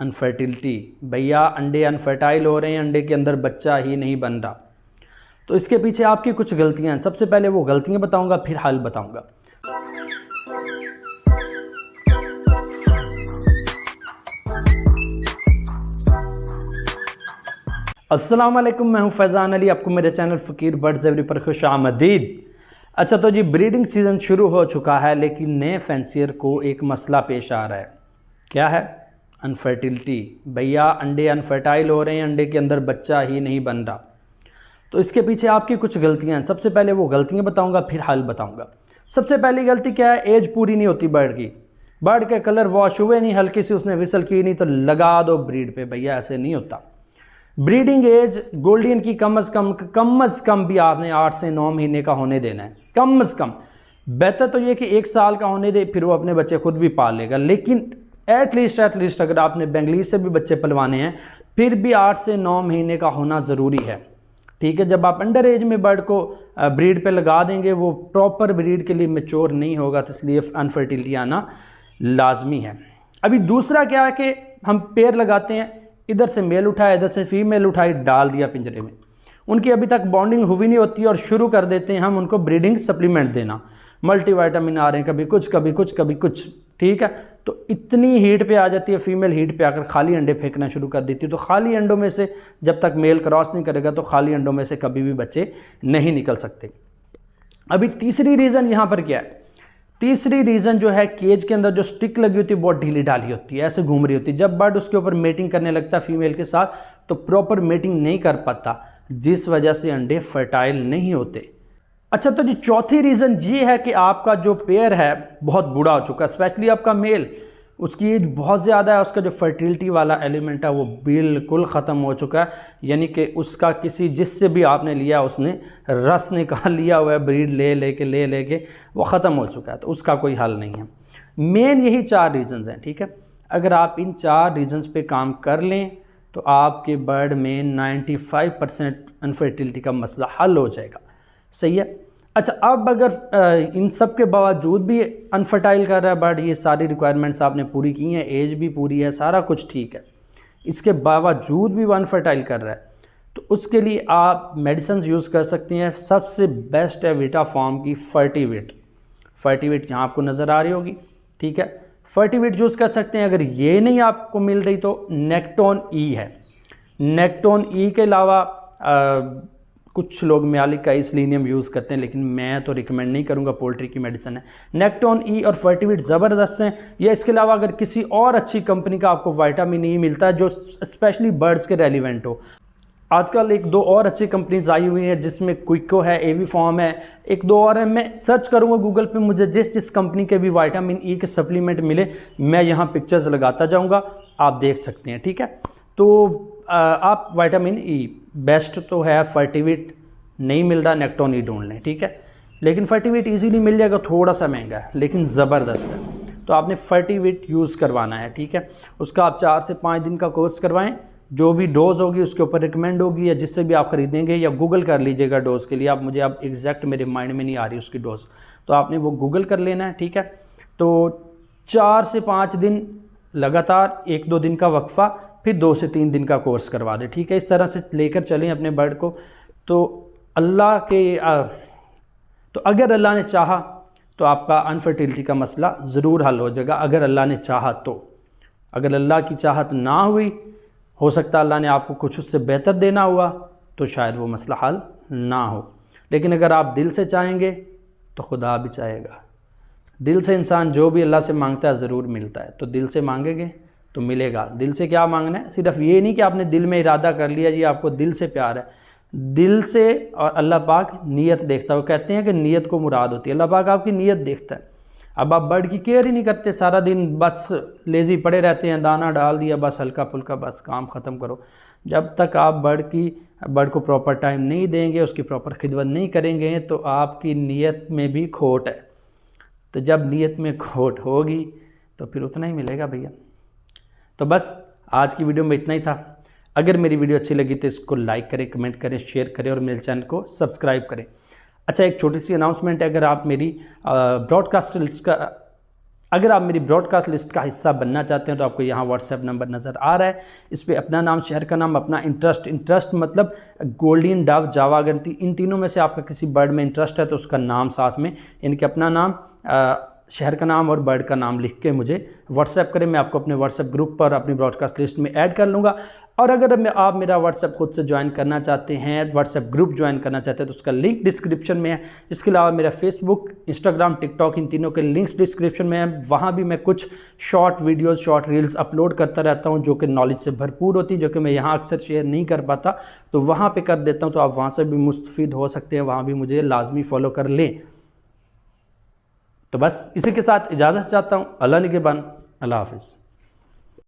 अनफर्टिलिटी, भैया अंडे अनफर्टाइल हो रहे हैं, अंडे के अंदर बच्चा ही नहीं बन रहा। तो इसके पीछे आपकी कुछ गलतियां हैं। सबसे पहले वो गलतियां बताऊंगा, फिर हल बताऊंगा। अस्सलाम वालेकुम, मैं हूं फैज़ान अली, आपको मेरे चैनल फ़कीर बर्ड्स एवरी पर खुश आमदीद। अच्छा, तो जी ब्रीडिंग सीज़न शुरू हो चुका है, लेकिन नए फैंसियर को एक मसला पेश आ रहा है। क्या है? अनफर्टिलिटी। भैया अंडे अनफर्टाइल हो रहे हैं, अंडे के अंदर बच्चा ही नहीं बन रहा। तो इसके पीछे आपकी कुछ गलतियां हैं। सबसे पहले वो गलतियां बताऊंगा, फिर हल बताऊंगा। सबसे पहली गलती क्या है? एज पूरी नहीं होती बर्ड की। बर्ड के कलर वॉश हुए नहीं, हल्की सी उसने विसल की नहीं तो लगा दो ब्रीड पे। भैया ऐसे नहीं होता। ब्रीडिंग एज गोल्डन की कम अज़ कम भी आपने 8 से 9 महीने का होने देना है, कम अज़ कम। बेहतर तो ये कि 1 साल का होने दे, फिर वो अपने बच्चे खुद भी पाल लेगा। लेकिन एटलीस्ट अगर आपने बेंगली से भी बच्चे पलवाने हैं, फिर भी 8 से 9 महीने का होना ज़रूरी है। ठीक है, जब आप अंडर एज में बर्ड को ब्रीड पे लगा देंगे, वो प्रॉपर ब्रीड के लिए मैच्योर नहीं होगा, तो इसलिए अनफर्टिलिटी आना लाजमी है। अभी दूसरा क्या है कि हम पेयर लगाते हैं, इधर से मेल उठाया, इधर से फीमेल उठाई, डाल दिया पिंजरे में। उनकी अभी तक बॉन्डिंग हुई नहीं होती और शुरू कर देते हैं हम उनको ब्रीडिंग सप्लीमेंट देना। मल्टीविटामिन आ रहे हैं, कभी कुछ कभी कुछ कभी कुछ। ठीक है, तो इतनी हीट पे आ जाती है, फीमेल हीट पे आकर खाली अंडे फेंकना शुरू कर देती है। तो खाली अंडों में से जब तक मेल क्रॉस नहीं करेगा, तो खाली अंडों में से कभी भी बच्चे नहीं निकल सकते। अभी तीसरी रीज़न यहाँ पर क्या है? तीसरी रीज़न जो है, केज के अंदर जो स्टिक लगी होती है बहुत ढीली ढाली होती है, ऐसे घूम रही होती है। जब बर्ड उसके ऊपर मेटिंग करने लगता है फीमेल के साथ, तो प्रॉपर मेटिंग नहीं कर पाता, जिस वजह से अंडे फर्टाइल नहीं होते। अच्छा, तो जी चौथी रीज़न ये है कि आपका जो पेयर है बहुत बूढ़ा हो चुका है, स्पेशली आपका मेल, उसकी एज बहुत ज़्यादा है, उसका जो फर्टिलिटी वाला एलिमेंट है वो बिल्कुल ख़त्म हो चुका है। यानी कि उसका किसी जिससे भी आपने लिया उसने रस निकाल लिया हुआ है, ब्रीड ले लेके वो ख़त्म हो चुका है, तो उसका कोई हल नहीं है। मेन यही 4 रीज़न्स हैं। ठीक है, अगर आप इन 4 रीज़न्स पे काम कर लें तो आपके बर्ड में 95% अनफर्टिलिटी का मसला हल हो जाएगा। सही है। अच्छा, अब अगर इन सब के बावजूद भी अनफर्टाइल कर रहा है बर्ड, ये सारी रिक्वायरमेंट्स आपने पूरी की हैं, एज भी पूरी है, सारा कुछ ठीक है, इसके बावजूद भी वो अनफर्टाइल कर रहा है, तो उसके लिए आप मेडिसिन यूज़ कर सकते हैं। सबसे बेस्ट है विटाफॉर्म की फर्टिविट। फर्टिविट यहाँ आपको नज़र आ रही होगी। ठीक है, फर्टिविट यूज़ कर सकते हैं। अगर ये नहीं आपको मिल रही तो नेक्टोन ई है। नेक्टोन ई के अलावा कुछ लोग म्यालिक का इसलिनियम यूज़ करते हैं, लेकिन मैं तो रिकमेंड नहीं करूंगा, पोल्ट्री की मेडिसिन है। नेक्टोन ई और फर्टिविट ज़बरदस्त हैं। या इसके अलावा अगर किसी और अच्छी कंपनी का आपको विटामिन ई मिलता है जो स्पेशली बर्ड्स के रेलिवेंट हो, आजकल 1-2 और अच्छी कंपनीज आई हुई हैं, जिसमें क्विको है, एवी फॉर्म है, 1-2 और है। मैं सर्च करूंगा गूगल पे, मुझे जिस कंपनी के भी विटामिन ई के सप्लीमेंट मिले, मैं यहाँ पिक्चर्स लगाता जाऊँगा, आप देख सकते हैं। ठीक है, तो आप विटामिन ई बेस्ट तो है, फर्टिविट नहीं मिल रहा, नेक्टोन ई ढूंढ लें। ठीक है, लेकिन फर्टिविट इजीली मिल जाएगा, थोड़ा सा महंगा है लेकिन ज़बरदस्त है, तो आपने फर्टिविट यूज़ करवाना है। ठीक है, उसका आप 4 से 5 दिन का कोर्स करवाएं, जो भी डोज़ होगी उसके ऊपर रिकमेंड होगी, या जिससे भी आप ख़रीदेंगे, या गूगल कर लीजिएगा डोज़ के लिए। आप मुझे अब एग्जैक्ट मेरे माइंड में नहीं आ रही उसकी डोज़, तो आपने वो गूगल कर लेना है। ठीक है, तो 4 से 5 दिन लगातार, 1-2 दिन का वक्फ़ा, फिर 2 से 3 दिन का कोर्स करवा दें। ठीक है, इस तरह से लेकर चलें अपने बर्ड को। तो अल्लाह के तो अगर अल्लाह ने चाहा तो आपका अनफर्टिलिटी का मसला ज़रूर हल हो जाएगा, अगर अल्लाह ने चाहा तो। अगर अल्लाह की चाहत ना हुई, हो सकता है अल्लाह ने आपको कुछ उससे बेहतर देना हुआ, तो शायद वो मसला हल ना हो। लेकिन अगर आप दिल से चाहेंगे तो खुदा भी चाहेगा। दिल से इंसान जो भी अल्लाह से मांगता है ज़रूर मिलता है, तो दिल से मांगेंगे तो मिलेगा। दिल से क्या मांगना है? सिर्फ ये नहीं कि आपने दिल में इरादा कर लिया जी आपको दिल से प्यार है, दिल से। और अल्लाह पाक नीयत देखता है। वो कहते हैं कि नीयत को मुराद होती है, अल्लाह पाक आपकी नीयत देखता है। अब आप बर्ड की केयर ही नहीं करते, सारा दिन बस लेज़ी पड़े रहते हैं, दाना डाल दिया बस, हल्का फुल्का बस, काम ख़त्म करो। जब तक आप बर्ड को प्रॉपर टाइम नहीं देंगे, उसकी प्रॉपर खिदमत नहीं करेंगे, तो आपकी नीयत में भी खोट है। तो जब नीयत में खोट होगी तो फिर उतना ही मिलेगा भैया। तो बस आज की वीडियो में इतना ही था। अगर मेरी वीडियो अच्छी लगी तो इसको लाइक करें, कमेंट करें, शेयर करें और मेरे चैनल को सब्सक्राइब करें। अच्छा, एक छोटी सी अनाउंसमेंट है, अगर आप मेरी ब्रॉडकास्ट लिस्ट का अगर आप मेरी ब्रॉडकास्ट लिस्ट का हिस्सा बनना चाहते हैं तो आपको यहाँ व्हाट्सएप नंबर नज़र आ रहा है, इस पर अपना नाम, शहर का नाम, अपना इंटरेस्ट मतलब गोल्डन डव, जावा, अगर इन तीनों में से आपका किसी बर्ड में इंटरेस्ट है तो उसका नाम साथ में, यानी कि अपना नाम, शहर का नाम और बर्ड का नाम लिख के मुझे व्हाट्सएप करें। मैं आपको अपने व्हाट्सएप ग्रुप पर अपनी ब्रॉडकास्ट लिस्ट में ऐड कर लूँगा। और अगर आप मेरा व्हाट्सएप खुद से ज्वाइन करना चाहते हैं, व्हाट्सएप ग्रुप ज्वाइन करना चाहते हैं तो उसका लिंक डिस्क्रिप्शन में है। इसके अलावा मेरा फेसबुक, इंस्टाग्राम, टिकटॉक, इन तीनों के लिंक्स डिस्क्रिप्शन में है। वहाँ भी मैं कुछ short videos, short reels upload करता रहता हूँ जो कि नॉलेज से भरपूर होती है, जो कि मैं यहाँ अक्सर शेयर नहीं कर पाता, तो वहाँ पर कर देता हूँ। तो आप वहाँ से भी मुस्तफ़ीद हो सकते हैं, वहाँ भी मुझे लाजमी फॉलो कर लें। तो बस इसी के साथ इजाज़त चाहता हूँ। अल्लाह निगहबान। अल्लाह हाफ़िज़।